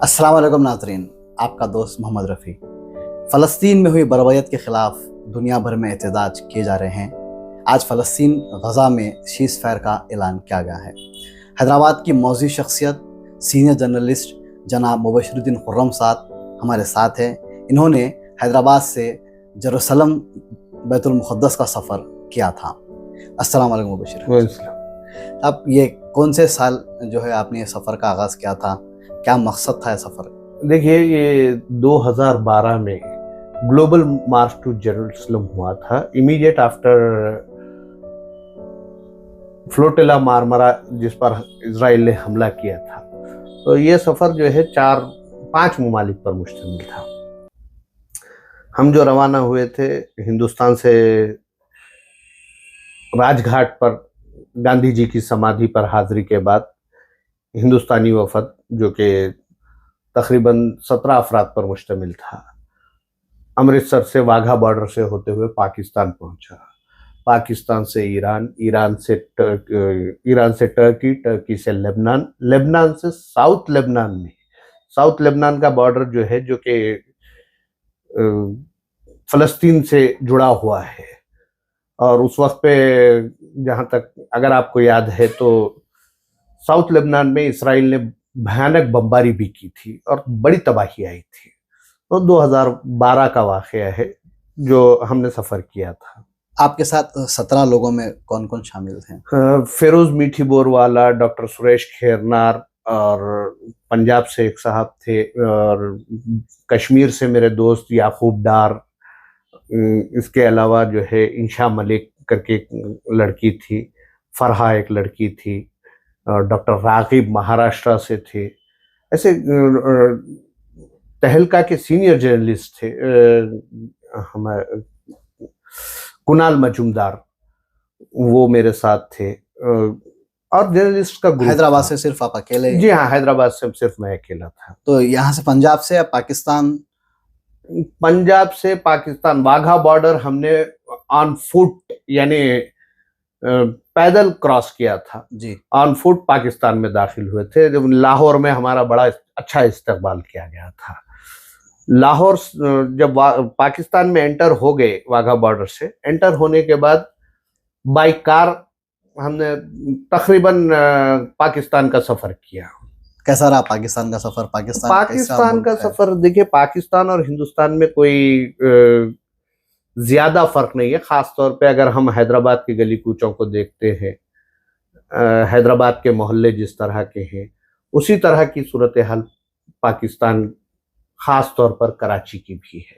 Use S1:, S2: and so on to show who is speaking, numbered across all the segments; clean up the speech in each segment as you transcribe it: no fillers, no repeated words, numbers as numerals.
S1: अस्सलाम वालेकुम नाज़रीन, आपका दोस्त मोहम्मद रफ़ी। फ़लस्तीन में हुई बर्बरियत के ख़िलाफ़ दुनिया भर में एहतजाज किए जा रहे हैं। आज फ़लस्तीन गज़ा में सीज़ फायर का ऐलान किया गया है। हैदराबाद की मौज़ूद शख्सियत सीनियर जर्नलिस्ट जनाब मुबशरुद्दीन खुर्रम साहब हमारे साथ हैं। इन्होंने हैदराबाद से जेरूसलम बैतुल मुक़द्दस का सफ़र किया था। अस्सलाम वालेकुम मुबशर। अब ये कौन से साल जो है आपने ये सफ़र का आगाज़ किया था, क्या मकसद था ये सफ़र?
S2: देखिए, ये 2012 में ग्लोबल मार्च टू जेरूसलम हुआ था, इमीडिएट आफ्टर फ्लोटिला मारमरा, जिस पर इजराइल ने हमला किया था। तो ये सफ़र जो है 4-5 ममालिक पर मुश्तमिल था। हम जो रवाना हुए थे हिंदुस्तान से, राजघाट पर गांधी जी की समाधि पर हाजिरी के बाद हिंदुस्तानी वफद जो कि तकरीबन 17 अफराद पर मुश्तमिल था, अमृतसर से वाघा बॉर्डर से होते हुए पाकिस्तान पहुंचा। पाकिस्तान से ईरान, ईरान से टर्की, टर्की से लेबनान, लेबनान से साउथ लेबनान में, साउथ लेबनान का बॉर्डर जो है जो कि फ़लस्तीन से जुड़ा हुआ है। और उस वक्त पे, जहाँ तक अगर आपको याद है, तो साउथ लेबनान में इसराइल ने भयानक बमबारी भी की थी और बड़ी तबाही आई थी। तो 2012 का वाक़या है जो हमने सफ़र किया था।
S1: आपके साथ 17 लोगों में कौन कौन शामिल थे?
S2: फिरोज मीठी बोरवाला, डॉक्टर सुरेश खेरनार, और पंजाब से एक साहब थे, और कश्मीर से मेरे दोस्त याकूब डार। इसके अलावा जो है इंशा मलिक करके एक लड़की थी, फरहा एक लड़की थी, डॉक्टर रागिब महाराष्ट्र से थे। ऐसे तहलका के सीनियर जर्नलिस्ट थे, हमारे कुणाल मजूमदार, वो मेरे साथ थे, और जर्नलिस्ट का ग्रुप।
S1: हैदराबाद से सिर्फ आप अकेले?
S2: जी हाँ, हैदराबाद से सिर्फ मैं अकेला था।
S1: तो यहाँ से पंजाब से या पाकिस्तान?
S2: पंजाब से पाकिस्तान वाघा बॉर्डर हमने ऑन फुट, यानी पैदल क्रॉस किया था
S1: जी।
S2: ऑन फुट पाकिस्तान में दाखिल हुए थे। जब लाहौर में हमारा बड़ा अच्छा इस्तकबाल किया गया था। लाहौर जब पाकिस्तान में एंटर हो गए, वाघा बॉर्डर से एंटर होने के बाद बाई कार हमने तकरीबन पाकिस्तान का सफर किया।
S1: कैसा रहा पाकिस्तान का सफर?
S2: पाकिस्तान का सफर, देखिए, पाकिस्तान और हिंदुस्तान में कोई ज्यादा फर्क नहीं है। खास तौर पे अगर हम हैदराबाद की गली कूचों को देखते हैं, हैदराबाद के मोहल्ले जिस तरह के हैं, उसी तरह की सूरत हाल पाकिस्तान, खास तौर पर कराची की भी है।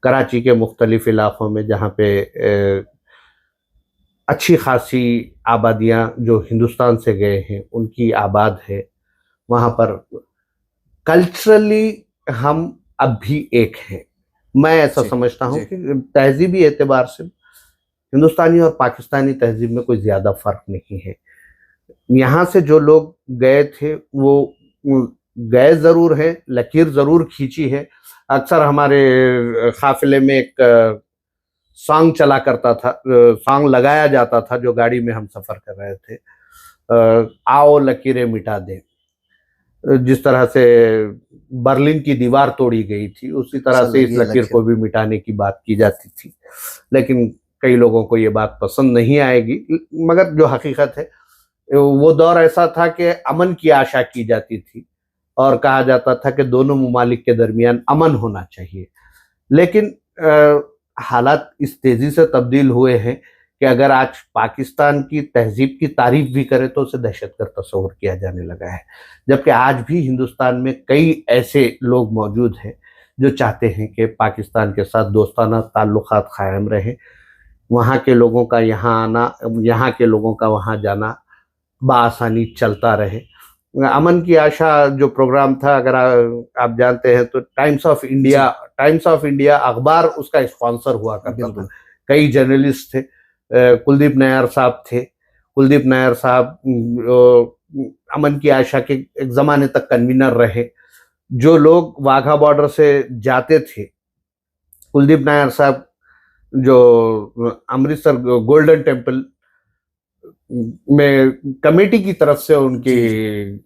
S2: कराची के मुख्तलिफ इलाकों में जहाँ पे अच्छी खासी आबादियाँ जो हिंदुस्तान से गए हैं उनकी आबाद है, वहाँ पर कल्चरली हम अब भी एक हैं। मैं ऐसा समझता हूँ कि तहजीबी एतबार से हिंदुस्तानी और पाकिस्तानी तहजीब में कोई ज़्यादा फ़र्क नहीं है। यहाँ से जो लोग गए थे वो गए ज़रूर हैं, लकीर ज़रूर खींची है। अक्सर हमारे काफ़िले में एक सॉन्ग चला करता था, सॉन्ग लगाया जाता था जो गाड़ी में हम सफ़र कर रहे थे, आओ लकीरें मिटा दें। जिस तरह से बर्लिन की दीवार तोड़ी गई थी, उसी तरह से इस लकीर को भी मिटाने की बात की जाती थी। लेकिन कई लोगों को ये बात पसंद नहीं आएगी, मगर जो हकीकत है, वो दौर ऐसा था कि अमन की आशा की जाती थी और कहा जाता था कि दोनों ममालिक के दरमियान अमन होना चाहिए। लेकिन हालात इस तेजी से तब्दील हुए हैं कि अगर आज पाकिस्तान की तहजीब की तारीफ भी करे तो उसे दहशतगर्द तस्वुर किया जाने लगा है। जबकि आज भी हिंदुस्तान में कई ऐसे लोग मौजूद हैं जो चाहते हैं कि पाकिस्तान के साथ दोस्ताना ताल्लुकात कायम रहे, वहाँ के लोगों का यहाँ आना, यहाँ के लोगों का वहाँ जाना बआसानी चलता रहे। अमन की आशा जो प्रोग्राम था, अगर आप जानते हैं तो टाइम्स ऑफ इंडिया अखबार उसका स्पॉन्सर हुआ करता था। कई जर्नलिस्ट थे, कुलदीप नैयर साहब थे। कुलदीप नैयर साहब अमन की आशा के एक ज़माने तक कन्वीनर रहे। जो लोग वाघा बॉर्डर से जाते थे, कुलदीप नैयर साहब जो अमृतसर गोल्डन टेम्पल में कमेटी की तरफ से उन्हें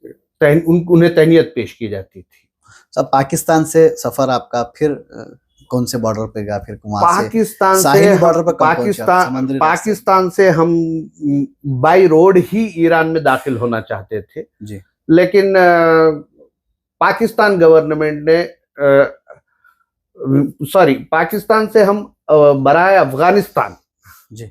S2: तहनीयत पेश की जाती थी।
S1: सब पाकिस्तान से सफर आपका फिर कौन से बॉर्डर पे गया, फिर वहां से
S2: पाकिस्तान से
S1: साहिली बॉर्डर पर कब पहुंचे आप?
S2: पाकिस्तान
S1: समुद्री रास्ते?
S2: पाकिस्तान से हम बाई रोड ही ईरान में दाखिल होना चाहते थे
S1: जी
S2: लेकिन पाकिस्तान गवर्नमेंट ने पाकिस्तान से हम बराए अफगानिस्तान
S1: जी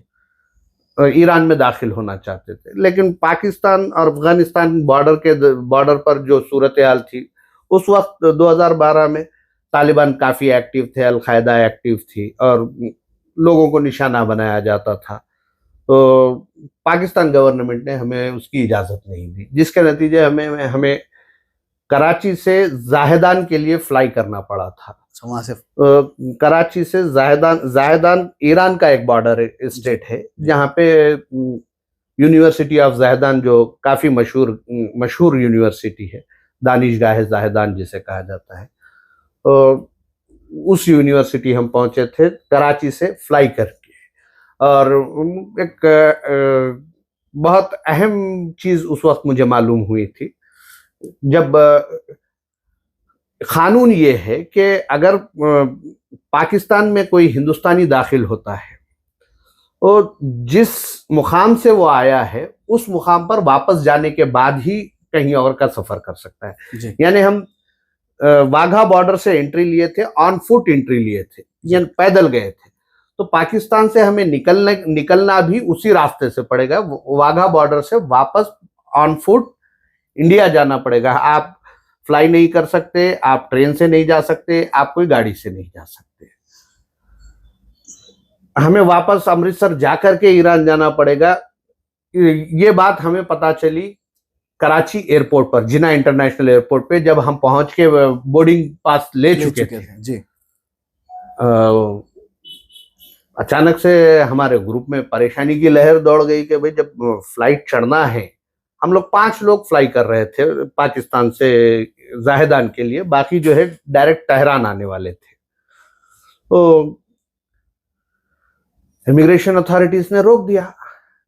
S2: ईरान में दाखिल होना चाहते थे लेकिन पाकिस्तान और अफगानिस्तान बॉर्डर पर जो सूरत हाल थी उस वक्त 2012 में तालिबान काफी एक्टिव थे, अल-कायदा एक्टिव थी और लोगों को निशाना बनाया जाता था। तो पाकिस्तान गवर्नमेंट ने हमें उसकी इजाजत नहीं दी, जिसके नतीजे हमें कराची से जाहेदान के लिए फ्लाई करना पड़ा था।
S1: वहां से
S2: कराची से जाहेदान ईरान का एक बॉर्डर स्टेट है जहाँ पे यूनिवर्सिटी ऑफ जाहेदान जो काफी मशहूर यूनिवर्सिटी है, दानिशगाह जाहेदान जिसे कहा जाता है, तो उस यूनिवर्सिटी हम पहुंचे थे कराची से फ्लाई करके। और एक बहुत अहम चीज उस वक्त मुझे मालूम हुई थी, जब कानून ये है कि अगर पाकिस्तान में कोई हिंदुस्तानी दाखिल होता है तो जिस मुकाम से वो आया है उस मुकाम पर वापस जाने के बाद ही कहीं और का सफर कर सकता है। यानी हम वाघा बॉर्डर से एंट्री लिए थे, ऑन फुट एंट्री लिए थे, यानी पैदल गए थे। तो पाकिस्तान से हमें निकलना भी उसी रास्ते से पड़ेगा, वाघा बॉर्डर से वापस ऑन फुट इंडिया जाना पड़ेगा। आप फ्लाई नहीं कर सकते, आप ट्रेन से नहीं जा सकते, आप कोई गाड़ी से नहीं जा सकते। हमें वापस अमृतसर जाकर के ईरान जाना पड़ेगा। ये बात हमें पता चली कराची एयरपोर्ट पर, जिना इंटरनेशनल एयरपोर्ट पे, जब हम पहुंच के बोर्डिंग पास ले चुके थे
S1: जी।
S2: अचानक से हमारे ग्रुप में परेशानी की लहर दौड़ गई कि भाई जब फ्लाइट चढ़ना है, हम लोग 5 लोग फ्लाई कर रहे थे पाकिस्तान से जाहेदान के लिए, बाकी जो है डायरेक्ट तेहरान आने वाले थे। तो इमिग्रेशन अथॉरिटीज ने रोक दिया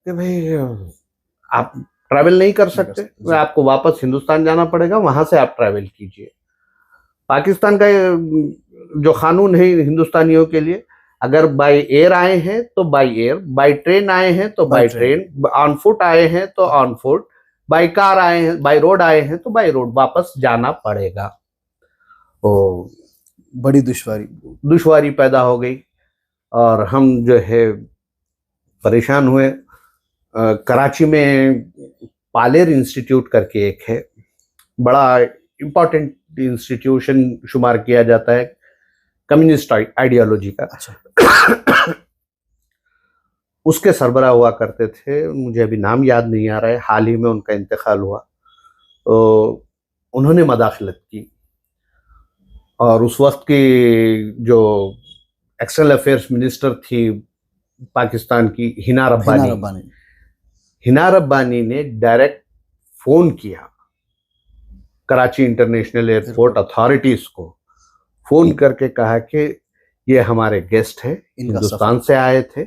S2: कि भाई आप ट्रैवल नहीं कर सकते, आपको वापस हिंदुस्तान जाना पड़ेगा, वहां से आप ट्रैवल कीजिए। पाकिस्तान का जो कानून है हिंदुस्तानियों के लिए, अगर बाय एयर आए हैं तो बाय एयर, बाय ट्रेन आए हैं तो बाय ट्रेन, ऑन फुट आए हैं तो ऑन फुट, बाय कार आए हैं, बाय रोड आए हैं तो बाय रोड वापस जाना पड़ेगा। तो
S1: बड़ी दुश्वारी
S2: पैदा हो गई और हम जो है परेशान हुए। कराची में पालेर इंस्टीट्यूट करके एक है, बड़ा इम्पोर्टेंट इंस्टीट्यूशन शुमार किया जाता है कम्युनिस्ट आइडियोलॉजी का।
S1: अच्छा।
S2: उसके सरबराह हुआ करते थे, मुझे अभी नाम याद नहीं आ रहा है, हाल ही में उनका इंतकाल हुआ। तो उन्होंने मदाखलत की और उस वक्त की जो एक्सटर्नल अफेयर्स मिनिस्टर थी पाकिस्तान की, हिना रब्बानी ने डायरेक्ट फोन किया कराची इंटरनेशनल एयरपोर्ट अथॉरिटीज को, फोन करके कहा कि ये हमारे गेस्ट हैं, हिंदुस्तान से आए थे,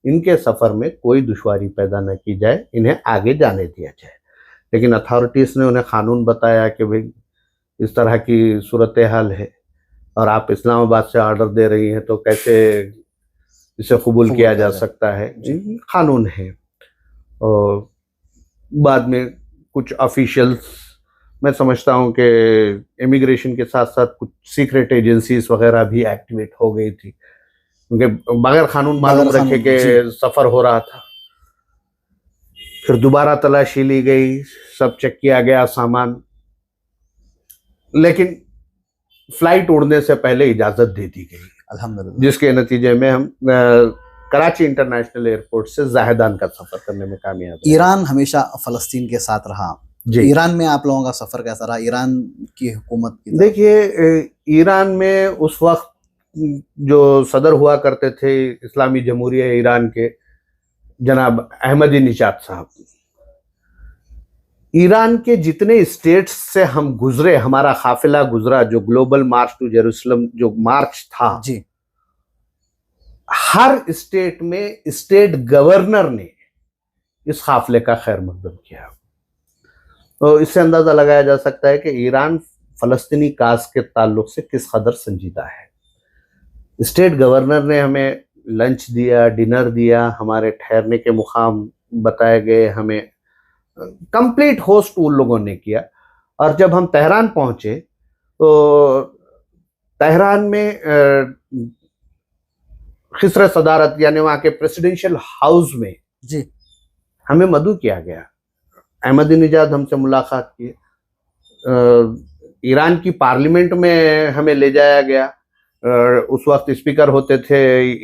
S2: इनके सफर में कोई दुश्वारी पैदा न की जाए, इन्हें आगे जाने दिया जाए। लेकिन अथॉरिटीज ने उन्हें कानून बताया कि भाई इस तरह की सूरत हाल है और आप इस्लामाबाद से ऑर्डर दे रही हैं, तो कैसे इसे कबूल किया जा सकता है, कानून है। और बाद में कुछ ऑफिशियल्स, मैं समझता हूं कि इमिग्रेशन के साथ साथ कुछ सीक्रेट एजेंसीज वगैरह भी एक्टिवेट हो गई थी, क्योंकि बगैर कानून मालूम रखे के सफर हो रहा था। फिर दोबारा तलाशी ली गई, सब चेक किया गया सामान, लेकिन फ्लाइट उड़ने से पहले इजाजत दे दी गई
S1: अल्हम्दुलिल्लाह,
S2: जिसके नतीजे में हम कराची इंटरनेशनल एयरपोर्ट से जाहेदान का सफर करने में कामयाब।
S1: ईरान हमेशा फलस्तीन के साथ रहा, ईरान में आप लोगों का सफर कैसा रहा? ईरान की हुकूमत की, देखिए
S2: ईरान में उस वक्त जो सदर हुआ करते थे इस्लामी जमहूरिया ईरान के, जनाब अहमदी-निजाद साहब, ईरान के जितने स्टेट्स से हम गुजरे, हमारा काफिला गुजरा, जो ग्लोबल मार्च टू जेरूसलम जो मार्च था
S1: जी,
S2: हर स्टेट में स्टेट गवर्नर ने इस काफिले का खैर मकदम किया। तो इससे अंदाजा लगाया जा सकता है कि ईरान फ़लस्तीनी काज के ताल्लुक से किस कदर संजीदा है। स्टेट गवर्नर ने हमें लंच दिया, डिनर दिया, हमारे ठहरने के मुकाम बताए गए, हमें कंप्लीट होस्ट उन लोगों ने किया। और जब हम तेहरान पहुंचे तो तेहरान में खिसर सदारत यानी वहाँ के प्रेसिडेंशियल हाउस में
S1: जी
S2: हमें मदऊ किया गया। अहमदीनेजाद हमसे मुलाकात की, ईरान की पार्लियामेंट में हमें ले जाया गया। उस वक्त स्पीकर होते थे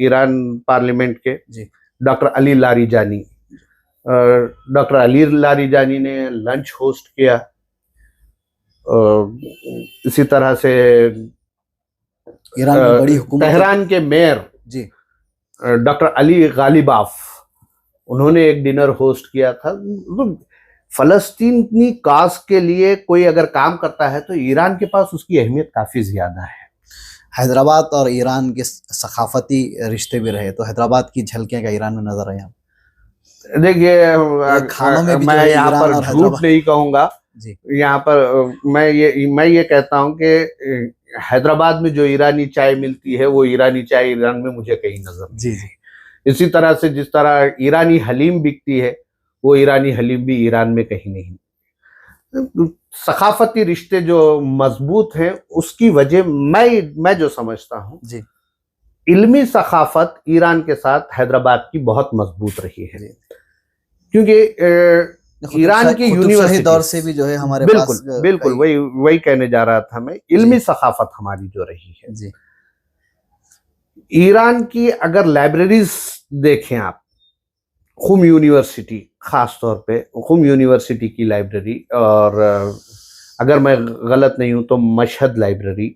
S2: ईरान पार्लियामेंट के
S1: जी
S2: doctor Ali Larijani. Doctor Ali Larijani ने लंच होस्ट किया। इसी तरह से
S1: ईरान की बड़ी हुकूमत
S2: तेहरान के मेयर
S1: जी
S2: डॉक्टर अली गालिबाफ, उन्होंने एक डिनर होस्ट किया था। फलस्तीनी काज के लिए कोई अगर काम करता है तो ईरान के पास उसकी अहमियत काफ़ी ज़्यादा है।
S1: हैदराबाद और ईरान के सकाफती रिश्ते भी रहे, तो हैदराबाद की झलकियां का ईरान में नजर आया।
S2: देखिए,
S1: खानों में भी
S2: मैं
S1: जो है
S2: यहाँ
S1: ईरान
S2: पर
S1: और
S2: झूठ
S1: हैदराबाद
S2: नहीं कहूँगा।
S1: जी
S2: यहाँ पर मैं ये कहता हूँ कि हैदराबाद में जो ईरानी चाय मिलती है वो ईरानी चाय ईरान में मुझे कहीं नजर नहीं
S1: जी
S2: आई। इसी तरह से जिस तरह ईरानी हलीम बिकती है वो ईरानी हलीम भी ईरान में कहीं नहीं। सकाफती रिश्ते जो मजबूत हैं उसकी वजह मैं जो समझता हूँ
S1: जी
S2: इल्मी सकाफत ईरान के साथ हैदराबाद की बहुत मजबूत रही है।
S1: जी।
S2: क्योंकि ईरान की यूनिवर्सिटी
S1: दौर से भी जो है हमारे
S2: बिल्कुल
S1: पास
S2: बिल्कुल वही कहने जा रहा था मैं। इल्मी सकाफत हमारी जो रही है
S1: जी
S2: ईरान की, अगर लाइब्रेरीज देखें आप, खुम यूनिवर्सिटी खास तौर पे खुम यूनिवर्सिटी की लाइब्रेरी, और अगर मैं गलत नहीं हूं तो मशहद लाइब्रेरी,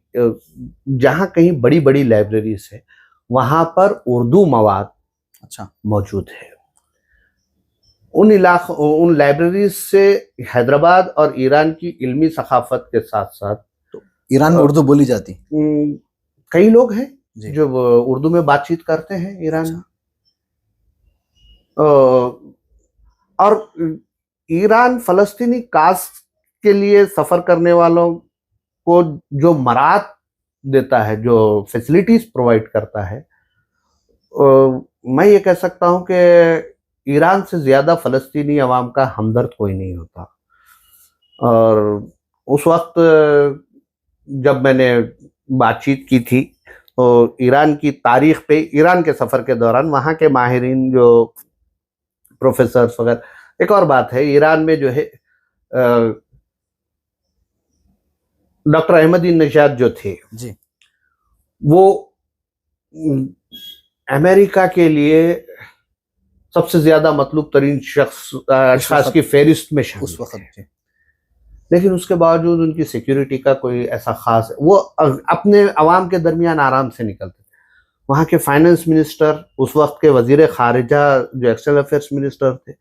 S2: जहां कहीं बड़ी बड़ी लाइब्रेरीज है वहां पर उर्दू मवाद
S1: अच्छा
S2: मौजूद है। उन लाइब्रेरीज से हैदराबाद और ईरान की इल्मी सकाफत के साथ साथ
S1: तो ईरान में उर्दू बोली जाती
S2: कई लोग हैं
S1: जी
S2: जो उर्दू में बातचीत करते हैं ईरान में। और ईरान फलस्तीनी काज के लिए सफर करने वालों को जो मरात देता है, जो फैसिलिटीज प्रोवाइड करता है, मैं ये कह सकता हूं कि ईरान से ज्यादा फलस्तीनी अवाम का हमदर्द कोई नहीं होता। और उस वक्त जब मैंने बातचीत की थी तो ईरान की तारीख पे, ईरान के सफर के दौरान वहाँ के माहिरीन जो प्रोफेसर्स वगैरह, एक और बात है ईरान में जो है डॉक्टर अहमदीनेजाद जो थे
S1: जी
S2: वो अमेरिका के लिए सबसे ज्यादा मतलूब तरीन अशखास की फहरिस्त में शामिल
S1: उस वक्त।
S2: लेकिन उसके बावजूद उनकी सिक्योरिटी का कोई ऐसा खास, वो अपने अवाम के दरमियान आराम से निकलते। वहाँ के फाइनेंस मिनिस्टर, उस वक्त के वजीर खारिजा जो एक्सटर्नल अफेयर्स मिनिस्टर थे,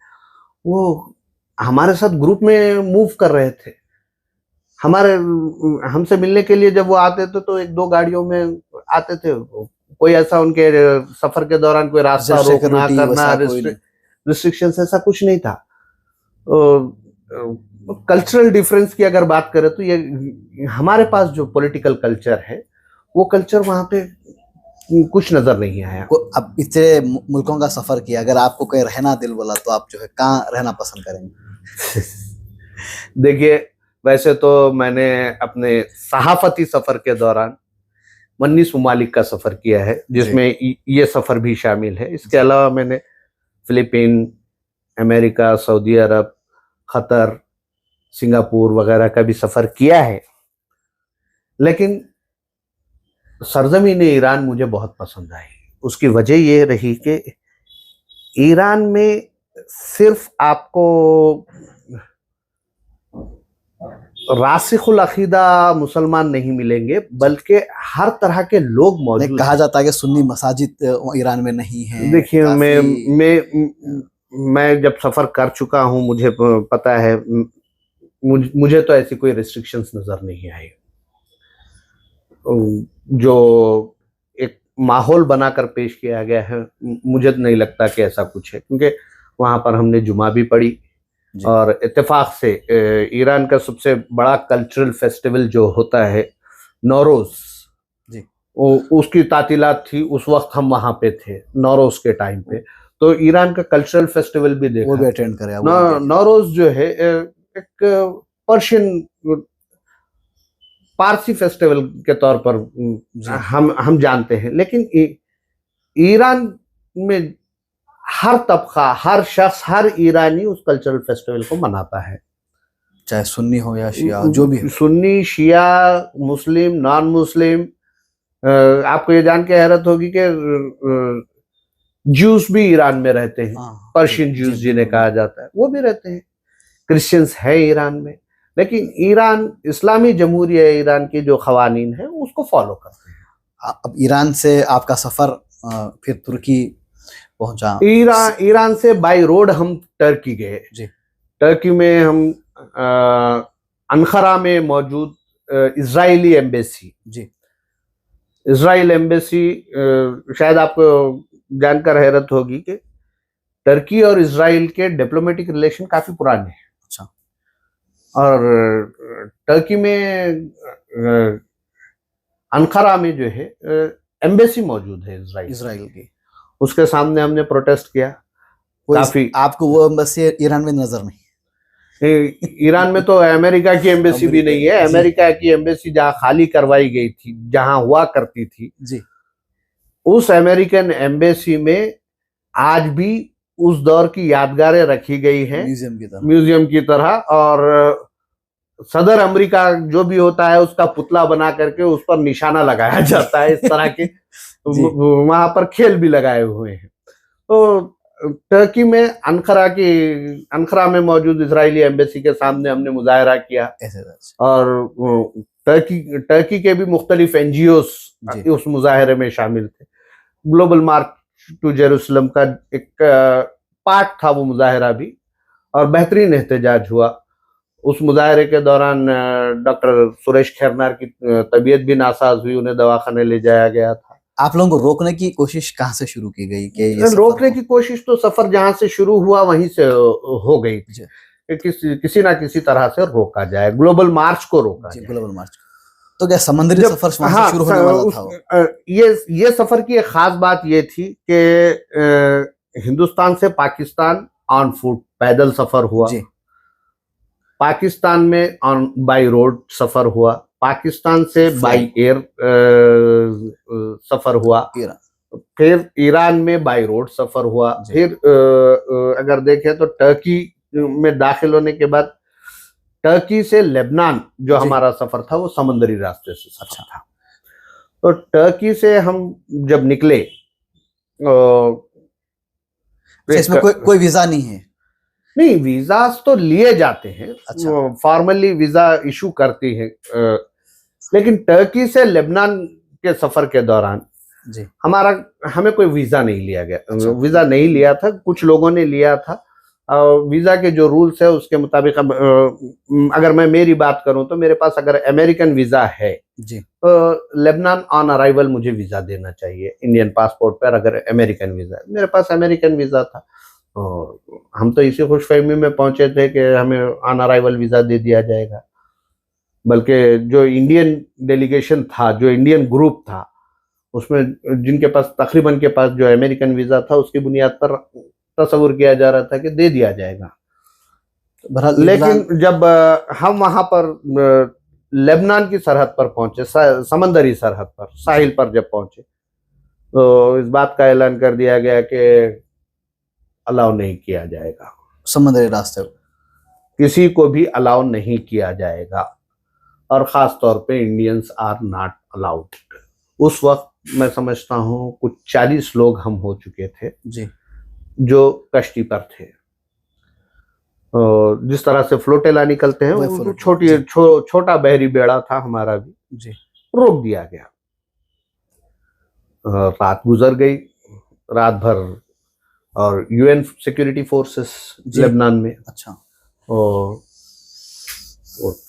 S2: वो हमारे साथ ग्रुप में मूव कर रहे थे। हमसे मिलने के लिए जब वो आते थे तो एक दो गाड़ियों में आते थे। कोई ऐसा उनके सफर के दौरान कोई रास्ता रोकना करना, रिस्ट्रिक्शंस ऐसा कुछ नहीं था। कल्चरल डिफरेंस की अगर बात करें तो ये हमारे पास जो पॉलिटिकल कल्चर है वो कल्चर वहाँ पे कुछ नजर नहीं आया।
S1: अब इतने मुल्कों का सफर किया, अगर आपको कोई रहना दिल बोला तो आप जो है कहाँ रहना पसंद करेंगे?
S2: देखिए, वैसे तो मैंने अपने सहाफती सफर के दौरान 19 ममालिक का सफर किया है, जिसमें ये सफर भी शामिल है। इसके अलावा मैंने फिलीपीन, अमेरिका, सऊदी अरब, कतर, सिंगापुर वगैरह का भी सफर किया है। लेकिन सरजमीन ईरान मुझे बहुत पसंद आई। उसकी वजह ये रही कि ईरान में सिर्फ आपको रासिखुल अकीदा मुसलमान नहीं मिलेंगे, बल्कि हर तरह के लोग मौजूद।
S1: कहा जाता है कि सुन्नी मसाजिद ईरान में नहीं है।
S2: देखिए, मैं जब सफर कर चुका हूं, मुझे पता है, मुझे तो ऐसी कोई रिस्ट्रिक्शंस नजर नहीं आई। जो एक माहौल बनाकर पेश किया गया है, मुझे नहीं लगता कि ऐसा कुछ है, क्योंकि वहां पर हमने जुमा भी पढ़ी,
S1: जी।
S2: और इत्तेफाक से ईरान का सबसे बड़ा कल्चरल फेस्टिवल जो होता है नौरोज,
S1: जी।
S2: उसकी तातीलात थी, उस वक्त हम वहां पे थे नौरोज के टाइम पे, तो ईरान का कल्चरल फेस्टिवल भी
S1: वो
S2: देखा।
S1: भी अटेंड करे, वो भी देखे।
S2: नौरोज जो है एक पर्शियन पारसी फेस्टिवल के तौर पर
S1: जी।
S2: हम जानते हैं, लेकिन ईरान में हर तबका, हर शख्स, हर ईरानी उस कल्चरल फेस्टिवल को मनाता है,
S1: चाहे सुन्नी हो या शिया, जो भी हो।
S2: सुन्नी, शिया, मुस्लिम, नॉन मुस्लिम। आपको ये जान के हैरत होगी कि ज्यूस भी ईरान में रहते हैं,
S1: हाँ,
S2: पर्शियन
S1: जी,
S2: ज्यूस
S1: जी,
S2: जिन्हें
S1: बिल्कुल।
S2: कहा जाता है, वो भी रहते हैं। क्रिश्चियंस है ईरान में, लेकिन ईरान इस्लामी जमहूरिया ईरान की जो खवानीन है उसको फॉलो करते हैं।
S1: अब ईरान से आपका सफर फिर तुर्की पहुंचा।
S2: ईरान से बाई रोड हम टर्की गए।
S1: जी।
S2: टर्की में हम अनखरा में मौजूद इजरायली एम्बेसी,
S1: जी।
S2: इजराइल एम्बेसी, शायद आपको जानकर हैरत होगी कि टर्की और इजराइल के डिप्लोमेटिक रिलेशन काफी पुराने हैं।
S1: अच्छा।
S2: और टर्की में अनखरा में जो है एम्बेसी मौजूद है इजराइल
S1: इजराइल की।
S2: उसके सामने हमने प्रोटेस्ट किया काफी।
S1: आपको वो एम्बेसी ईरान में नजर नहीं?
S2: ईरान में तो अमेरिका की एम्बेसी भी नहीं है। अमेरिका की एम्बेसी जहां खाली करवाई गई थी, जहां हुआ करती थी,
S1: जी।
S2: उस अमेरिकन एम्बेसी में आज भी उस दौर की यादगारें रखी गई हैं म्यूजियम की तरह। और सदर अमेरिका जो भी होता है उसका पुतला बना करके उस पर निशाना लगाया जाता है, इस तरह के वहां पर खेल भी लगाए हुए हैं। तो टर्की में अनखरा में मौजूद इजरायली एम्बेसी के सामने हमने मुजाहरा किया। और टर्की के भी मुख्तलिफ एनजीओस उस मुजाहरे में शामिल थे। ग्लोबल मार्च टू जेरूसलम का एक पार्ट था वो मुजाहरा भी, और बेहतरीन एहतजाज हुआ। उस मुजाहरे के दौरान डॉक्टर सुरेश खैरनार की तबीयत भी नासाज हुई, उन्हें दवाखाने ले जाया गया था।
S1: आप लोगों को रोकने की कोशिश कहाँ से शुरू की गई? कि
S2: रोकने की कोशिश तो सफर जहां से शुरू हुआ वहीं से हो गई थी, किसी ना किसी तरह से रोका जाए, ग्लोबल मार्च को रोका जाए।
S1: ग्लोबल मार्च। तो क्या समुद्री सफर वहां से शुरू होने वाला था?
S2: ये सफर की एक खास बात ये थी कि हिंदुस्तान से पाकिस्तान ऑन फुट पैदल सफर हुआ, पाकिस्तान में ऑन बाई रोड सफर हुआ, पाकिस्तान से बाई एयर सफर हुआ, फिर ईरान में बाई रोड सफर हुआ, फिर अगर देखें तो टर्की में दाखिल होने के बाद टर्की से लेबनान जो हमारा सफर था वो समुद्री रास्ते से सफर था। तो टर्की से हम जब निकले,
S1: इसमें कोई वीजा नहीं है?
S2: नहीं, वीजास तो लिए जाते हैं, फॉर्मली वीजा इशू करती है, लेकिन टर्की से लेबनान के सफर के दौरान हमें कोई वीजा नहीं लिया गया। वीजा नहीं लिया था, कुछ लोगों ने लिया था। वीजा के जो रूल्स है उसके मुताबिक अगर मैं मेरी बात करूं तो मेरे पास अगर अमेरिकन वीजा है तो लेबनान ऑन अराइवल मुझे वीजा देना चाहिए इंडियन पासपोर्ट पर। अगर अमेरिकन वीजा, मेरे पास अमेरिकन वीजा था, हम तो इसी खुशफहमी में पहुंचे थे कि हमें ऑन अराइवल वीजा दे दिया जाएगा। बल्कि जो इंडियन डेलीगेशन था, जो इंडियन ग्रुप था, उसमें जिनके पास तकरीबन के पास जो अमेरिकन वीजा था उसकी बुनियाद पर तस्वुर किया जा रहा था कि दे दिया जाएगा। लेकिन जब हम वहां पर लेबनान की सरहद पर पहुंचे, समंदरी सरहद पर, साहिल पर जब पहुंचे, तो इस बात का ऐलान कर दिया गया कि अलाउ नहीं किया जाएगा,
S1: समुद्री रास्ते
S2: किसी को भी अलाउ नहीं किया जाएगा, और खास तौर पे इंडियंस आर नॉट अलाउड। उस वक्त मैं समझता हूँ कुछ 40 लोग हम हो चुके थे जो कश्ती पर थे। जिस तरह से फ्लोटेला निकलते हैं, छोटा बहरी बेड़ा था हमारा भी, रोक दिया गया। रात गुजर गई, रात भर, और यूएन सिक्योरिटी फोर्सेस लेबनान में। और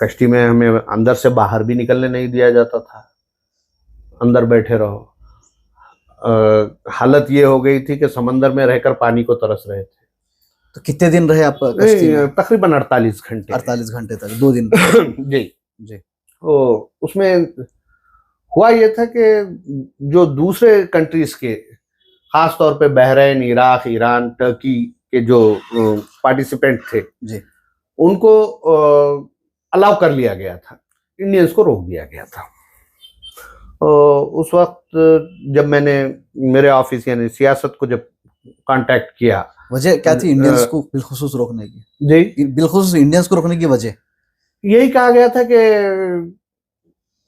S2: कश्ती में हमें अंदर से बाहर भी निकलने नहीं दिया जाता था, अंदर बैठे रहो। हालत ये हो गई थी कि समंदर में रहकर पानी को तरस रहे थे।
S1: तो कितने दिन रहे आप कश्ती में?
S2: तकरीबन 48 घंटे।
S1: 48 घंटे तक, 2 दिन।
S2: जी
S1: जी
S2: तो उसमें हुआ ये था कि जो दूसरे कंट्रीज के, खास तौर पे बहरीन, इराक, ईरान, टर्की के जो पार्टिसिपेंट थे
S1: जी
S2: उनको अलाउ कर लिया गया था, इंडियंस को रोक दिया गया था। उस वक्त जब मैंने मेरे ऑफिस यानी सियासत को जब कांटेक्ट किया,
S1: वजह क्या थी इंडियंस को बिलखुसूस रोकने की?
S2: जी
S1: बिलखुसूस इंडियंस को रोकने की वजह
S2: यही कहा गया था कि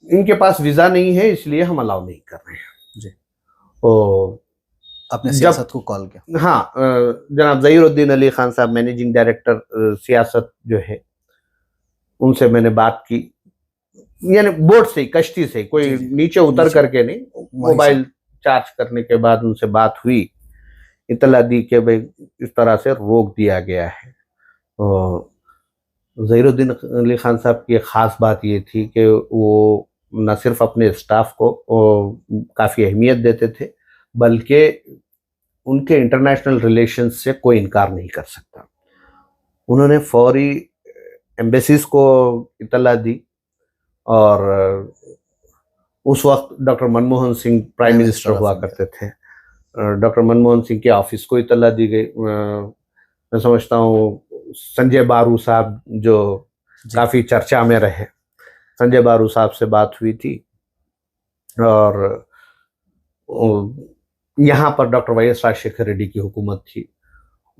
S2: इनके पास वीजा नहीं है इसलिए हम अलाउ नहीं कर रहे हैं।
S1: जी
S2: तो
S1: आपने सियासत को कॉल किया?
S2: हाँ, जनाब ज़हीरुद्दीन अली खान साहब, मैनेजिंग डायरेक्टर सियासत जो है, उनसे मैंने बात की, यानी बोट से, कश्ती से, कोई
S1: जी, जी।
S2: नीचे उतर
S1: नीचे।
S2: करके नहीं, मोबाइल चार्ज करने के बाद उनसे बात हुई, इतला दी कि भाई इस तरह से रोक दिया गया है। ज़हीरुद्दीन अली खान साहब की एक ख़ास बात ये थी कि वो न सिर्फ अपने स्टाफ को काफ़ी अहमियत देते थे, बल्कि उनके इंटरनेशनल रिलेशंस से कोई इनकार नहीं कर सकता। उन्होंने फौरी एम्बेसीज को इतला दी और उस वक्त doctor Manmohan Singh prime minister हुआ करते थे। डॉक्टर मनमोहन सिंह के ऑफिस को इतला दी गई। मैं समझता हूँ संजय बारू साहब जो काफ़ी चर्चा में रहे, संजय बारू साहब से बात हुई थी और यहाँ पर डॉक्टर वाई.एस. राजशेखर रेड्डी की हुकूमत थी।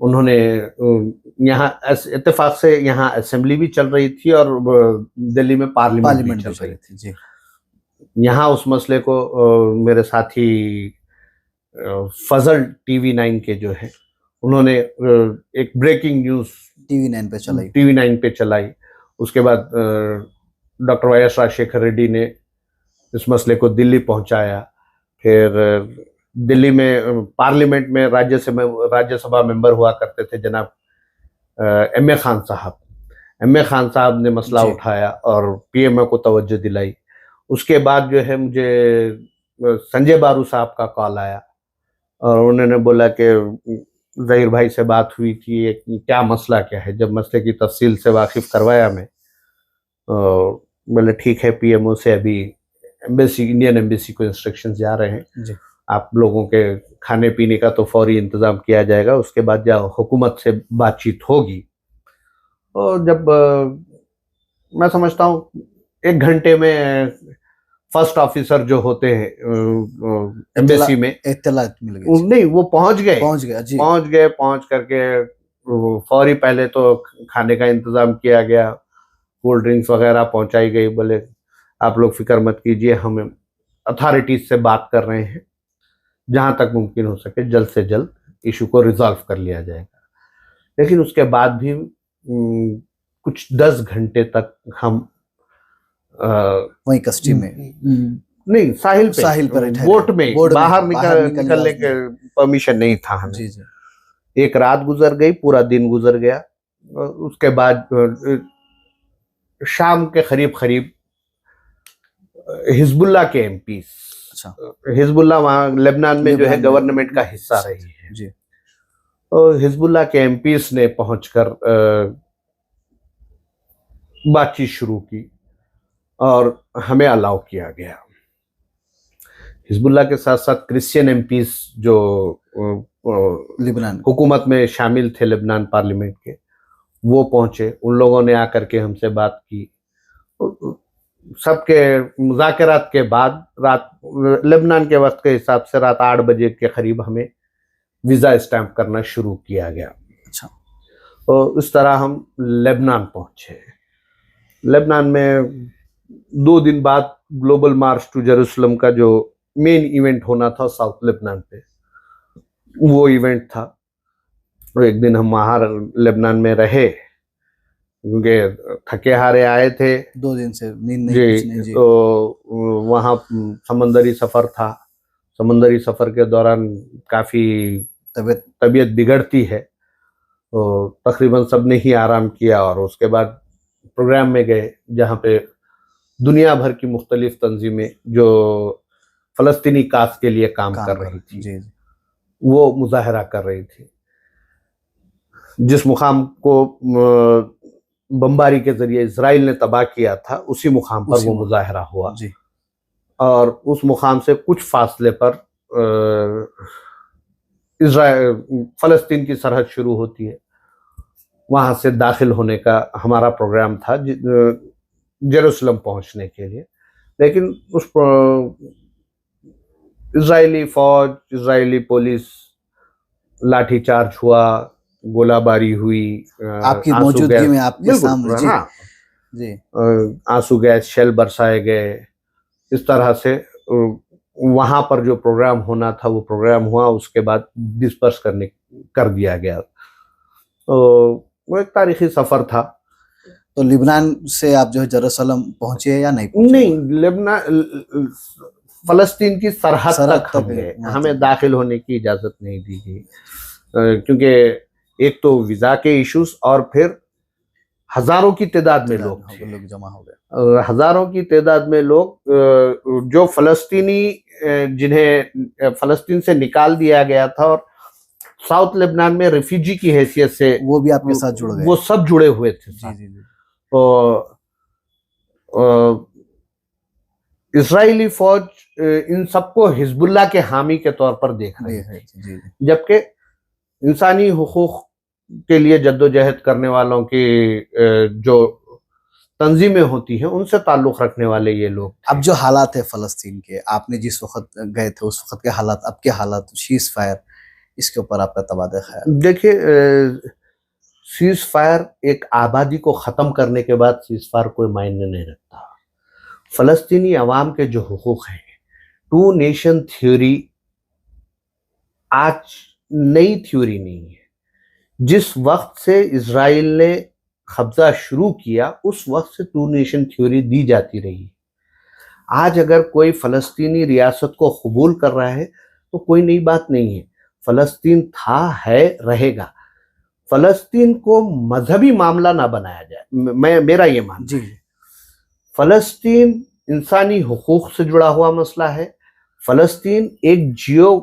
S2: उन्होंने यहाँ इत्तेफाक से यहाँ असेंबली भी चल रही थी और दिल्ली में पार्लियामेंट भी चल रही थी।
S1: जी
S2: यहाँ उस मसले को मेरे साथी फजल TV9 के जो है, उन्होंने एक ब्रेकिंग न्यूज़ TV9 पे चलाई। उसके बाद डॉक्टर वाई.एस. राजशेखर रेड्डी ने इस मसले को दिल्ली पहुंचाया। फिर दिल्ली में पार्लियामेंट में राज्यसभा मेंबर हुआ करते थे जनाब M.A. खान साहब। M.A. खान साहब ने मसला उठाया और PMO को तवज्जो दिलाई। उसके बाद जो है मुझे संजय बारू साहब का कॉल आया और उन्होंने बोला कि ज़हीर भाई से बात हुई थी, क्या मसला क्या है। जब मसले की तफसील से वाकिफ करवाया मैं, बोले ठीक है, PMO से अभी इंडियन एम्बेसी को इंस्ट्रक्शंस जा रहे हैं जी। आप लोगों के खाने पीने का तो फौरी इंतज़ाम किया जाएगा, उसके बाद जब हुकूमत से बातचीत होगी। और जब मैं समझता हूँ 1 घंटे में फर्स्ट ऑफिसर जो होते हैं एम्बेसी में, इत्तला मिल गई। नहीं, वो पहुंच गए। पहुंच करके फौरी पहले तो खाने का इंतज़ाम किया गया, कोल्ड ड्रिंक्स वगैरह पहुंचाई गई। बोले आप लोग फिक्र मत कीजिए, हम अथॉरिटीज से बात कर रहे हैं, जहां तक मुमकिन हो सके जल्द से जल्द इशू को रिजॉल्व कर लिया जाएगा। लेकिन उसके बाद भी कुछ 10 घंटे तक हम
S1: वही कश्ती में
S2: नहीं, साहिल पर बोट में बाहर निकलने के परमिशन नहीं था हमें। जी जी। एक रात गुजर गई, पूरा दिन गुजर गया। उसके बाद शाम के करीब हिजबुल्लाह के MPs, हिजबुल्लाह वहाँ लेबनान में जो है गवर्नमेंट का हिस्सा रही है जी। और हिजबुल्लाह के MPs ने पहुंचकर बातचीत शुरू की और हमें अलाउ किया गया। हिजबुल्लाह के साथ साथ क्रिश्चियन MPs जो लेबनान हुकूमत में शामिल थे, लेबनान पार्लियामेंट के, वो पहुंचे। उन लोगों ने आकर के हमसे बात की। सबके मुज़ाकरात के बाद रात लेबनान के वक्त के हिसाब से रात 8 बजे के करीब हमें वीज़ा स्टैंप करना शुरू किया गया। अच्छा। तो इस तरह हम लेबनान पहुंचे। लेबनान में 2 दिन बाद ग्लोबल मार्च टू जेरूसलम का जो मेन इवेंट होना था साउथ लेबनान पे, वो इवेंट था। तो एक दिन हम वहाँ लेबनान में रहे, क्योंकि थके हारे आए थे, 2 दिन से नींद नहीं जी। तो वहाँ समंदरी सफ़र था। समंदरी सफ़र के दौरान काफ़ी तबीयत बिगड़ती है, तो तकरीबन सब ने ही आराम किया और उसके बाद प्रोग्राम में गए, जहाँ पे दुनिया भर की मुख्तलिफ तंजीमें जो फ़लस्तीनी काज के लिए काम कर रही थी, वो मुजाहरा कर रही थी। जिस मुकाम को बमबारी के जरिए इसराइल ने तबाह किया था, उसी मुकाम पर वो मुजाहरा हुआ
S1: जी।
S2: और उस मुकाम से कुछ फासले पर फलस्तीन की सरहद शुरू होती है। वहां से दाखिल होने का हमारा प्रोग्राम था जेरूसलम पहुंचने के लिए, लेकिन उस इजरायली फौज, इजरायली पुलिस, लाठीचार्ज हुआ, गोलाबारी हुई,
S1: आपकी मौजूदगी में आपके सामने। जी।
S2: हाँ
S1: जी।
S2: आंसू गैस शेल बरसाए गए। इस तरह से वहां पर जो प्रोग्राम होना था वो प्रोग्राम हुआ, उसके बाद डिस्पर्स कर दिया गया। तो वो एक तारीखी सफर था।
S1: तो लिबनान से आप जो है जेरूसलम पहुंचे या नहीं पहुंचे?
S2: नहीं, लेबनान फलस्तीन की सरहद तक हम गए, हमें दाखिल होने की इजाजत नहीं दी गई, क्योंकि एक तो वीजा के इश्यूज और फिर हजारों की तादाद में लोग
S1: जमा हो गए।
S2: हजारों की तादाद में लोग जो फलस्तीनी, जिन्हें फलस्तीन से निकाल दिया गया था और साउथ लेबनान में रिफ्यूजी की हैसियत से
S1: वो भी आपके साथ जुड़ गए।
S2: वो सब जुड़े हुए थे।
S1: जी जी जी।
S2: तो इजरायली फौज इन सबको हिजबुल्लाह के हामी के तौर पर देख रही है, जबकि इंसानी हुकूक के लिए जद्दोजहद करने वालों की जो तंजीमें होती हैं उनसे ताल्लुक रखने वाले ये लोग।
S1: अब जो हालात है फलस्तीन के, आपने जिस वक्त गए थे उस वक्त के हालात, अब के हालात, शीज फायर, इसके ऊपर आपका तबादला ख्याल?
S2: देखिए, सीज फायर एक आबादी को ख़त्म करने के बाद सीज फायर कोई मायने नहीं रखता। फ़लस्तीनी अवाम के जो हुकूक हैं, टू नेशन थ्योरी आज नई थ्योरी नहीं है। जिस वक्त से इजराइल ने कब्जा शुरू किया उस वक्त से टू नेशन थ्योरी दी जाती रही। आज अगर कोई फ़लस्तीनी रियासत को कबूल कर रहा है तो कोई नई बात नहीं है। फ़लस्तीन था, है, रहेगा। फ़लस्तीन को मजहबी मामला ना बनाया जाए, मेरा ये मानना है। फ़लस्तीन इंसानी हुकूक से जुड़ा हुआ मसला है। फ़लस्तीन एक जियो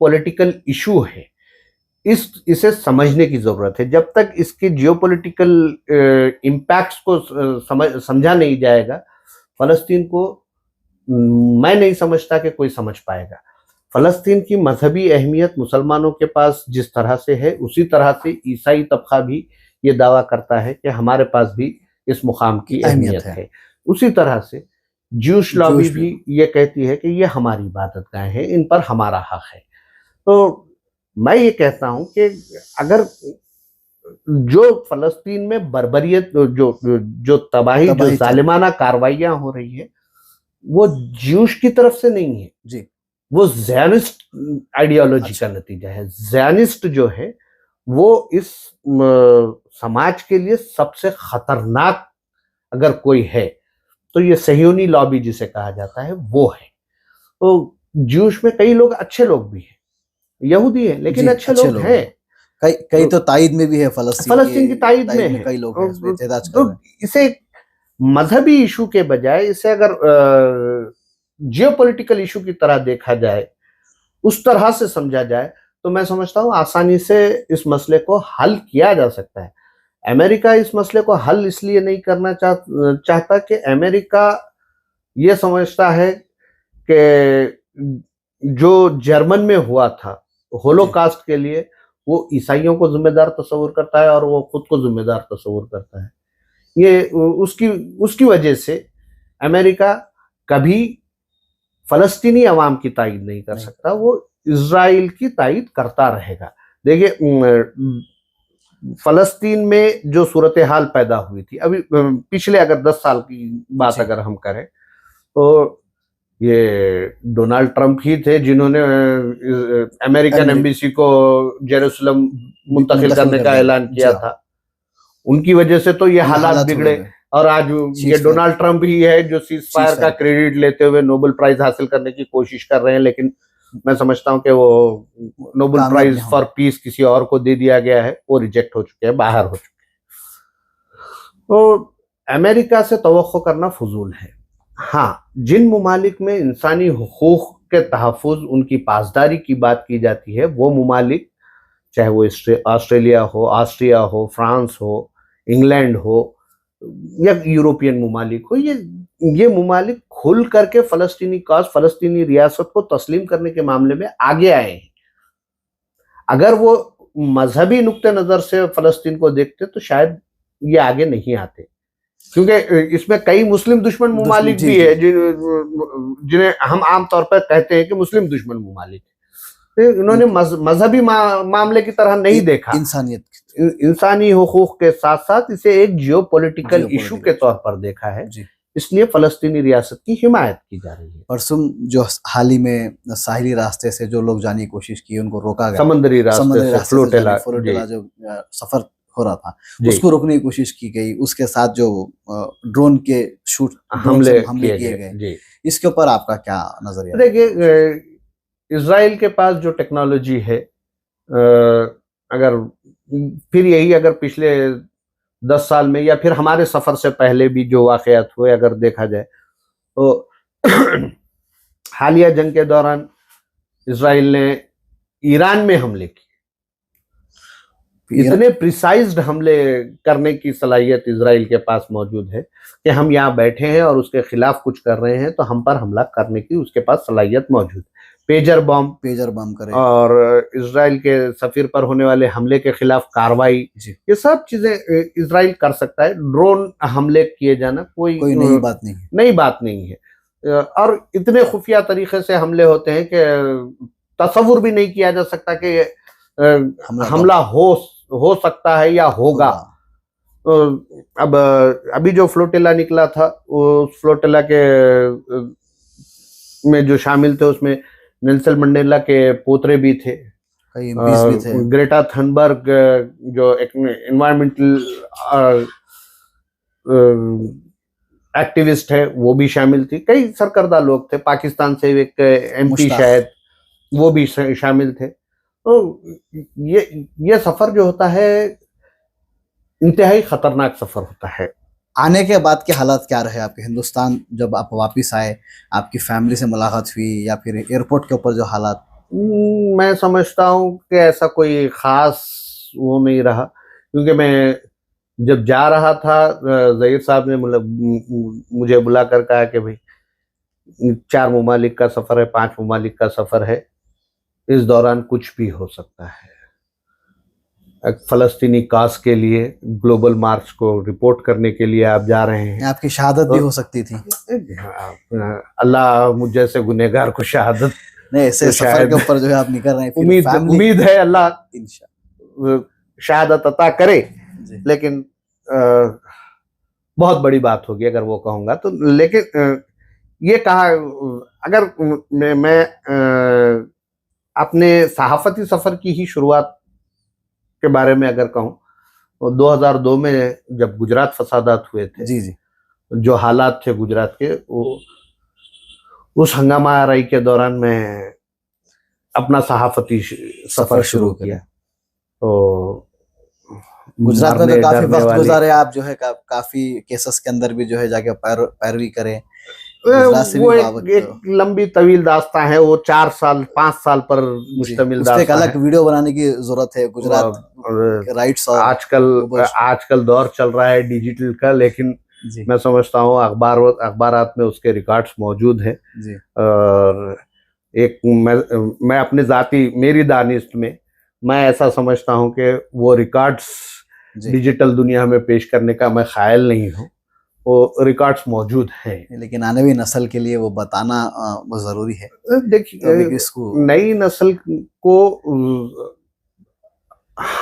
S2: पॉलिटिकल इशू है, इसे समझने की जरूरत है। जब तक इसके जियोपॉलिटिकल इम्पैक्ट्स को समझा नहीं जाएगा, फलस्तीन को मैं नहीं समझता कि कोई समझ पाएगा। फलस्तीन की मजहबी अहमियत मुसलमानों के पास जिस तरह से है, उसी तरह से ईसाई तबका भी ये दावा करता है कि हमारे पास भी इस मुकाम की अहमियत है। उसी तरह से ज्यूश लॉबी भी ये कहती है कि ये हमारी इबादतगाह है, इन पर हमारा हक है। तो मैं ये कहता हूं कि अगर जो फलस्तीन में बर्बरियत, जो तबाही, जो जालिमाना कार्रवाइयां हो रही है, वो ज्यूश की तरफ से नहीं है जी, वो ज़ियनिस्ट आइडियोलॉजी का नतीजा है। ज़ियनिस्ट जो है वो इस समाज के लिए सबसे खतरनाक अगर कोई है तो ये सहयोनी लॉबी जिसे कहा जाता है वो है। तो ज्यूश में कई लोग अच्छे लोग भी हैं, यहूदी है लेकिन अच्छे लोग हैं।
S1: कई तो ताईद में भी है,
S2: फलस्तीन की ताईद में है,
S1: कई लोग हैं।
S2: तो इसे मजहबी इशू के बजाय इसे अगर जियोपॉलिटिकल इशू की तरह देखा जाए, उस तरह से समझा जाए, तो मैं समझता हूँ आसानी से इस मसले को हल किया जा सकता है। अमेरिका इस मसले को हल इसलिए नहीं करना चाहता कि अमेरिका ये समझता है कि जो जर्मन में हुआ था होलोकास्ट के लिए, वो ईसाइयों को जिम्मेदार तस्वुर करता है और वो खुद को जिम्मेदार तस्वुर करता है। ये उसकी वजह से अमेरिका कभी फलस्तीनी अवाम की तायीद नहीं कर सकता, वो इजराइल की तायीद करता रहेगा। देखिए, फलस्तीन में जो सूरत हाल पैदा हुई थी अभी पिछले अगर 10 साल की बात अगर हम करें, तो ये डोनाल्ड ट्रंप ही थे जिन्होंने अमेरिकन एम्बेसी को जेरूसलम मुंतकिल करने का ऐलान किया था। उनकी वजह से तो ये हालात बिगड़े और आज ये डोनाल्ड ट्रंप ही है जो सीज फायर का क्रेडिट लेते हुए नोबेल प्राइज हासिल करने की कोशिश कर रहे हैं। लेकिन मैं समझता हूं कि वो नोबेल प्राइज फॉर पीस किसी और को दे दिया गया है, वो रिजेक्ट हो चुके हैं, बाहर हो चुके हैं। तो अमेरिका से तवक्को करना फजूल है। हाँ, जिन मुमालिक में इंसानी हुकूक के तहफ़्फ़ुज़, उनकी पासदारी की बात की जाती है, वो मुमालिक चाहे वो ऑस्ट्रेलिया हो, ऑस्ट्रिया हो, फ्रांस हो, इंग्लैंड हो या यूरोपियन ममालिक हो, ये ममालिक खुल करके फलस्तीनी कॉज, फलस्तीनी रियासत को तस्लीम करने के मामले में आगे आए हैं। अगर वो मजहबी नुक्ते नजर से फलस्तीन को देखते तो शायद ये आगे नहीं आते, क्योंकि इसमें कई मुस्लिम दुश्मन ममालिक भी है जिन्हें हम आमतौर पर कहते हैं कि मुस्लिम दुश्मन ममालिक। इन्होंने मजहबी मामले की तरह नहीं देखा, इंसानी हुकूक के साथ साथ इसे एक जियोपॉलिटिकल इशू के तौर पर देखा है। इसलिए फलस्तीनी रियासत की हिमायत की जा रही है।
S1: परसों जो हाल ही में साहिली रास्ते से जो लोग जाने की कोशिश की, उनको रोका गया,
S2: समुद्री रास्ते से फ्लोटिला
S1: जो सफर हो रहा था उसको रोकने की कोशिश की गई, उसके साथ जो ड्रोन के हमले किए गए, इसके ऊपर आपका क्या नजरिया?
S2: देखिए, इजराइल के पास जो टेक्नोलॉजी है, अगर फिर यही अगर पिछले 10 साल में या फिर हमारे सफर से पहले भी जो वाकयात हुए अगर देखा जाए तो हालिया जंग के दौरान इजराइल ने ईरान में हमले किए। इतने प्रिसाइज्ड हमले करने की सलाहियत इजराइल के पास मौजूद है कि हम यहाँ बैठे हैं और उसके खिलाफ कुछ कर रहे हैं तो हम पर हमला करने की उसके पास सलाहियत मौजूद है। पेजर बॉम्ब करे और इजराइल के सफीर पर होने वाले हमले के खिलाफ कार्रवाई, ये सब चीजें इजराइल कर सकता है। ड्रोन हमले किए जाना कोई नई बात नहीं है और इतने खुफिया तरीके से हमले होते हैं कि तसव्वुर भी नहीं किया जा सकता कि हमला हो सकता है या होगा। अब अभी जो फ्लोटिला निकला था, उस फ्लोटिला के में जो शामिल थे उसमें नेल्सन मंडेला के पोतरे भी थे, ग्रेटा थनबर्ग जो एनवायरमेंटल एक्टिविस्ट है वो भी शामिल थी, कई सरकर्दा लोग थे, पाकिस्तान से एक एमपी शायद वो भी शामिल थे। तो ये सफर जो होता है इंतहाई खतरनाक सफर होता है।
S1: आने के बाद के हालात क्या रहे आपके? हिंदुस्तान जब आप वापस आए, आपकी फैमिली से मुलाकात हुई या फिर एयरपोर्ट के ऊपर जो हालात?
S2: मैं समझता हूँ कि ऐसा कोई खास वो नहीं रहा, क्योंकि मैं जब जा रहा था ज़हीर साहब ने मुझे बुला कर कहा कि भाई 4 ममालिक का सफर है, 5 ममालिक का सफर है, इस दौरान कुछ भी हो सकता है। फलस्तीनी काज के लिए ग्लोबल मार्च को रिपोर्ट करने के लिए आप जा रहे हैं,
S1: आपकी शहादत भी हो सकती थी।
S2: अल्लाह मुझ जैसे गुनहगार को शहादत
S1: नहीं, ऐसे सफर के ऊपर जो है आप निकल रहे हैं,
S2: उम्मीद है अल्लाह शहादत अता करे, लेकिन बहुत बड़ी बात होगी अगर वो कहूंगा तो। लेकिन ये कहा, अगर मैं अपने सहाफती सफर की ही शुरुआत के बारे में अगर कहूं तो 2002 में जब गुजरात फसादात हुए थे,
S1: जी,
S2: जो हालात थे गुजरात के, उस हंगामा आराई के दौरान मैं अपना सहाफती सफर शुरू किया। तो
S1: गुजरात में तो काफी वक्त गुजारे आप, जो है काफी केसेस के अंदर भी जो है जाके पैरवी करें।
S2: वो एक लंबी तवील दास्तां है, वो 4 साल 5 साल पर मुश्तमिल दास्तां है।
S1: एक अलग वीडियो बनाने की जरूरत है। गुजरात राइट्स और
S2: आजकल दौर चल रहा है डिजिटल का, लेकिन मैं समझता हूँ अखबारात में उसके रिकॉर्ड्स मौजूद हैं। और एक मैं अपने मेरी दानिश में मैं ऐसा समझता हूँ कि वो रिकॉर्ड्स डिजिटल दुनिया में पेश करने का मैं ख्याल नहीं हूँ, वो रिकॉर्ड्स मौजूद हैं,
S1: लेकिन आने वाली नस्ल के लिए वो बताना वो जरूरी है।
S2: देखिए, नई नस्ल को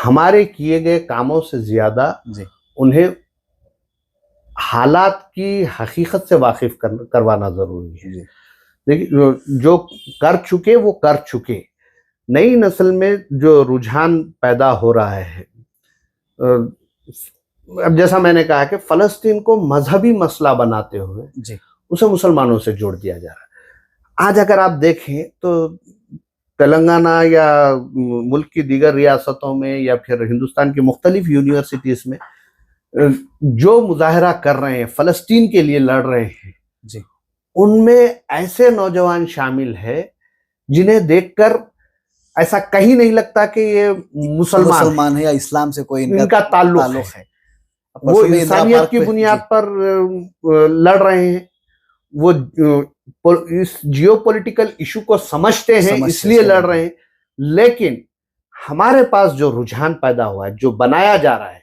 S2: हमारे किए गए कामों से ज्यादा उन्हें हालात की हकीकत से वाकिफ करवाना जरूरी है। देखिए, जो कर चुके वो कर चुके। नई नस्ल में जो रुझान पैदा हो रहा है, अब जैसा मैंने कहा कि फलस्तीन को मजहबी मसला बनाते हुए उसे मुसलमानों से जोड़ दिया जा रहा है। आज अगर आप देखें तो तेलंगाना या मुल्क की दीगर रियासतों में या फिर हिंदुस्तान की मुख्तलिफ यूनिवर्सिटीज में जो मुजाहरा कर रहे हैं, फलस्तीन के लिए लड़ रहे हैं, उनमें ऐसे नौजवान शामिल है जिन्हें देखकर ऐसा कहीं नहीं लगता कि ये मुसलमान
S1: है या इस्लाम से कोई
S2: इनका ताल्लुक है। वो इंसानियत की बुनियाद पर लड़ रहे हैं, वो इस जियोपॉलिटिकल इशू को समझते हैं इसलिए लड़ रहे हैं। लेकिन हमारे पास जो रुझान पैदा हुआ है, जो बनाया जा रहा है,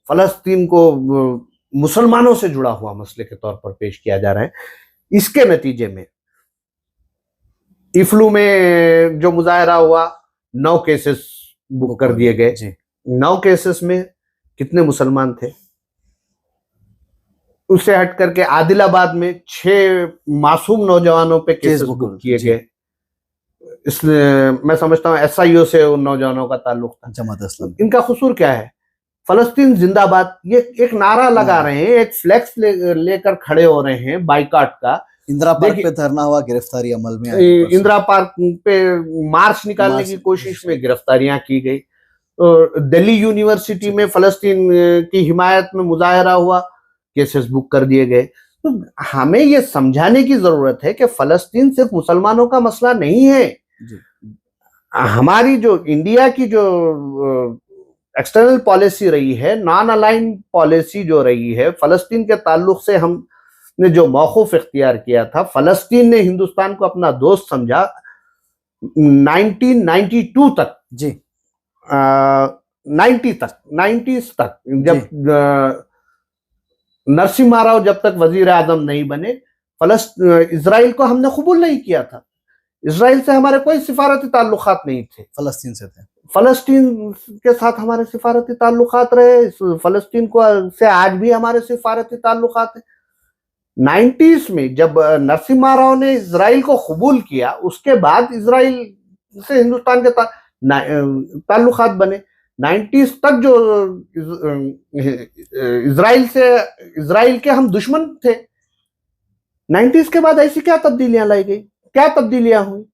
S2: फलस्तीन को मुसलमानों से जुड़ा हुआ मसले के तौर पर पेश किया जा रहा है, इसके नतीजे में इफ्लू में जो मुजाहरा हुआ 9 केसेस बुक कर दिए गए। 9 केसेस में कितने मुसलमान थे? उससे हट करके आदिलाबाद में 6 मासूम नौजवानों पे केसेस बुक किए गए। इसलिए मैं समझता हूं SIO से उन नौजवानों का ताल्लुक था।
S1: जमात इस्लामी।
S2: इनका कसूर क्या है? फलस्तीन जिंदाबाद ये एक नारा लगा रहे हैं, एक फ्लैक्स लेकर खड़े हो रहे हैं बाइकाट का।
S1: इंदिरा पार्क पे धरना हुआ, गिरफ्तारी अमल में आई।
S2: इंदिरा पार्क पे मार्च निकालने की कोशिश में गिरफ्तारियां की गई। दिल्ली यूनिवर्सिटी में फलस्तीन की हिमायत में मुजाहरा हुआ, केसेस बुक कर दिए गए। तो हमें ये समझाने की जरूरत है कि फलस्तीन सिर्फ मुसलमानों का मसला नहीं है। हमारी जो इंडिया की जो एक्सटर्नल पॉलिसी रही है, नॉन अलाइन पॉलिसी जो रही है, फलस्तीन के ताल्लुक से हमने जो मौक़िफ़ इख्तियार किया था, फलस्तीन ने हिंदुस्तान को अपना दोस्त समझा 1992 तक, जी 90s तक, जब नरसिम्हा राव जब तक वजीर आजम नहीं बने, इजराइल को हमने कबूल नहीं किया था। इजराइल से हमारे कोई सिफारती ताल्लुकात नहीं थे,
S1: फलस्तीन से थे।
S2: फलस्तीन के साथ हमारे सिफारती ताल्लुकात रहे, फलस्तीन को से आज भी हमारे सिफारती ताल्लुकात है। 90s में जब नरसिम्हा राव ने इजराइल को कबूल किया, उसके बाद इजराइल से हिंदुस्तान के ताल्लुकात बने। 90s तक जो इजराइल के हम दुश्मन थे। 90s के बाद ऐसी क्या तब्दीलियां लाई गई, क्या तब्दीलियां हुई?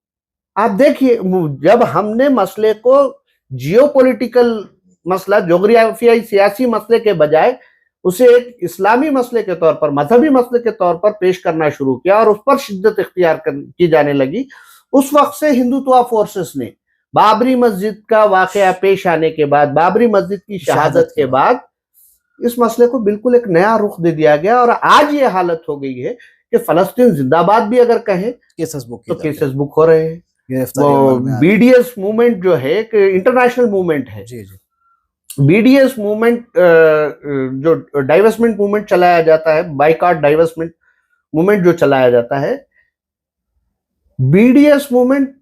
S2: आप देखिए, जब हमने मसले को जियोपॉलिटिकल मसला, जोग्राफियाई सियासी मसले के बजाय उसे एक इस्लामी मसले के तौर पर, मजहबी मसले के तौर पर पेश करना शुरू किया और उस पर शिद्दत इख्तियार की जाने लगी, उस वक्त से हिंदुत्व फोर्सेस ने बाबरी मस्जिद का वाकया पेश आने के बाद, बाबरी मस्जिद की शहादत के बाद इस मसले को बिल्कुल एक नया रुख दे दिया गया। और आज ये हालत हो गई है कि फलस्तीन जिंदाबाद भी अगर कहें केसेस बुक हो रहे हैं। वो BDS मूवमेंट जो है एक इंटरनेशनल मूवमेंट है। BDS मूवमेंट जो डाइवर्समेंट मूवमेंट चलाया जाता है, बाइकॉट डाइवर्समेंट मूवमेंट जो चलाया जाता है, BDS मूवमेंट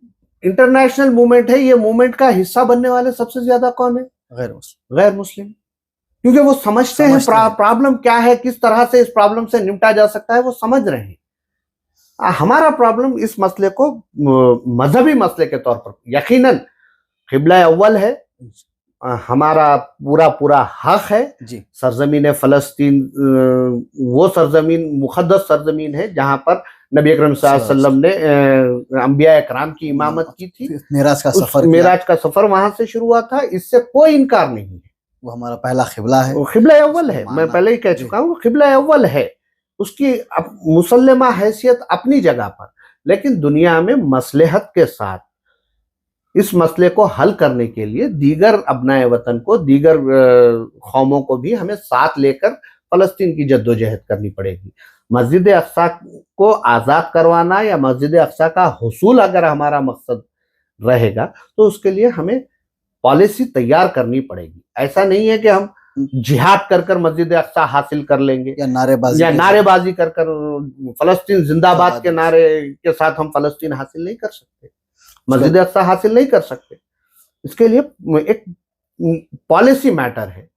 S2: इंटरनेशनल मूवमेंट है। ये मूवमेंट का हिस्सा बनने वाले सबसे ज्यादा कौन है? गैर मुस्लिम। क्योंकि वो समझते हैं प्रॉब्लम क्या है, किस तरह से इस प्रॉब्लम से निपटा जा सकता है, वो समझ रहे हैं। हमारा प्रॉब्लम इस मसले को मजहबी मसले के तौर पर, यकीनन क़िबला अव्वल है, हमारा पूरा हक है। सरजमीन फलस्तीन वो सरजमीन, मुक़द्दस सरजमीन है जहां पर नबी अकरम सल्लल्लाहु अलैहि वसल्लम ने अंबिया इकराम की इमामत की थी। मेराज का सफर वहां से शुरू हुआ था, इससे कोई इनकार नहीं है।
S1: वो हमारा पहला क़िबला है,
S2: वो क़िबला अव्वल है। मैं पहले ही कह चुका हूँ, क़िबला अव्वल है। उसकी मुसल्लमा हैसियत अपनी जगह पर, लेकिन दुनिया में मसलहत के साथ इस मसले को हल करने के लिए दीगर अबनाए वतन को, दीगर कौमों को भी हमें साथ लेकर फलस्तीन की जद्दोजहद करनी पड़ेगी। मस्जिद अक्सा को आज़ाद करवाना या मस्जिद अक्सा का हुसूल अगर हमारा मकसद रहेगा, तो उसके लिए हमें पॉलिसी तैयार करनी पड़ेगी। ऐसा नहीं है कि हम जिहाद कर मस्जिद अक्सा हासिल कर लेंगे या नारेबाजी कर फलस्तीन जिंदाबाद के नारे के साथ हम फलस्तीन हासिल नहीं कर सकते, मस्जिद अक्सा हासिल नहीं कर सकते। इसके लिए एक पॉलिसी मैटर है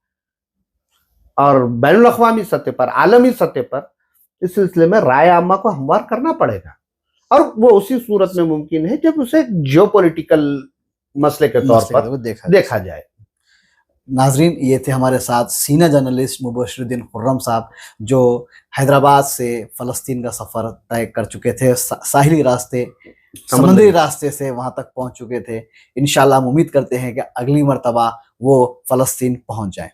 S2: और बैनुल अक़वामी सतह पर, आलमी सतह पर इस सिलसिले में राय आमा को हमवार करना पड़ेगा। और वो उसी सूरत में मुमकिन है जब उसे जियोपॉलिटिकल मसले के तौर पर देखा जाए।
S1: नाजरीन, ये थे हमारे साथ सीनियर जर्नलिस्ट मुबशिरुद्दीन खुर्रम साहब, जो हैदराबाद से फ़लस्तीन का सफ़र तय कर चुके थे, साहिली रास्ते, समुद्री रास्ते से वहाँ तक पहुँच चुके थे। इंशाल्लाह हम उम्मीद करते हैं कि अगली मर्तबा वो फ़लस्तीन पहुँच जाएं।